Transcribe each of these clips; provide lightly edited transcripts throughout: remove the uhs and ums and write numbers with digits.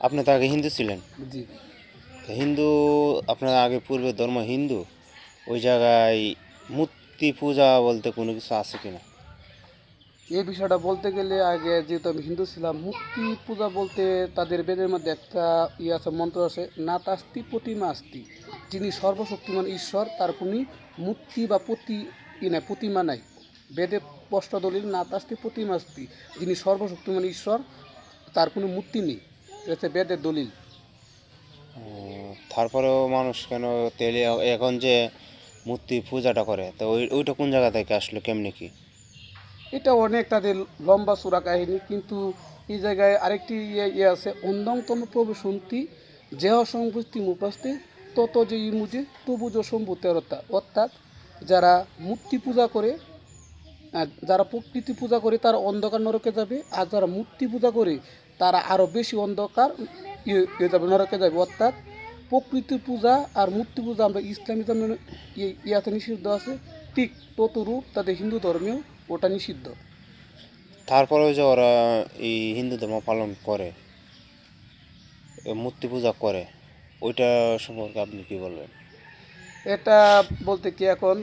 আপনি তো আগে হিন্দু ছিলেন। জি। তো হিন্দু, আপনার আগে পূর্বে ধর্ম হিন্দু, ওই জায়গায় মূর্তি পূজা বলতে কোনো কিছু আছে কিনা? এই বিষয়টা বলতে গেলে আগে যেহেতু আমি হিন্দু ছিলাম, মূর্তি পূজা বলতে তাদের বেদের মধ্যে একটা আছে, মন্ত্র আছে, নাতাস্তি প্রতিমা আস্তি। যিনি সর্বশক্তিমান ঈশ্বর, তার কোনো মূর্তি বা প্রতিমা নাই। বেদে স্পষ্ট দলিল, নাতাস্তি প্রতিমা আস্তি। যিনি সর্বশক্তিমান ঈশ্বর, তার কোনো মূর্তি নেই। এটা হচ্ছে বেদের দলিল। তারপরেও মানুষ কেন তেলে এখন যে মূর্তি পূজাটা করে, তো ওইটা কোন জায়গা থেকে আসলো, কেমনি কি? এটা অনেক তাদের লম্বা চূড়া কাহিনী, কিন্তু এই জায়গায় আরেকটি আছে, অন্দংতম প্রবেশন্তি যেহ সংবৃত্তি মুপাস্তে তত যে ইমুজে তবুজ সম্ভূতেরতা। অর্থাৎ যারা মূর্তি পূজা করে, যারা প্রকৃতি পূজা করে তারা অন্ধকার নরকে যাবে, আর যারা মূর্তি পূজা করে তারা আরও বেশি অন্ধকার যাবে, নরকে যাবে। অর্থাৎ প্রকৃতি পূজা আর মূর্তি পূজা আমরা ইসলামী ধর্মে ইয়াতে নিষিদ্ধ আছে, ঠিক ততরূপ তাদের হিন্দু ধর্মেও ওটা নিষিদ্ধ। তারপরেও যে ওরা এই হিন্দু ধর্ম পালন করে, মূর্তি পূজা করে, ওইটা সম্পর্কে আপনি কি বলবেন? এটা বলতে কি, এখন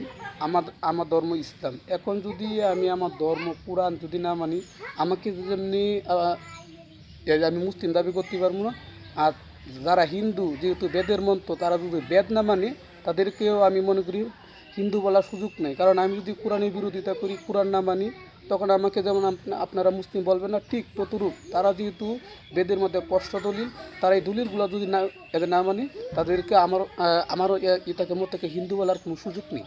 আমার আমার ধর্ম ইসলাম, এখন যদি আমি আমার ধর্ম কোরআন যদি না মানি, আমাকে যেমনি আমি মুসলিম দাবি করতে পারবো না। আর যারা হিন্দু, যেহেতু বেদের মন্ত্র, তারা যদি বেদ না মানে, তাদেরকেও আমি মনে করি হিন্দু বলার সুযোগ নেই। কারণ আমি যদি কোরআনের বিরোধিতা করি, কোরআন না মানি, তখন আমাকে যেমন আপনারা মুসলিম বলবেন না, ঠিক ততরূপ তারা যেহেতু বেদের মধ্যে স্পষ্ট দলিল, তারা এই দলিলগুলো যদি না এদের না মানে, তাদেরকে আমারও এটাকে মত থেকে হিন্দু বলার কোনো সুযোগ নেই।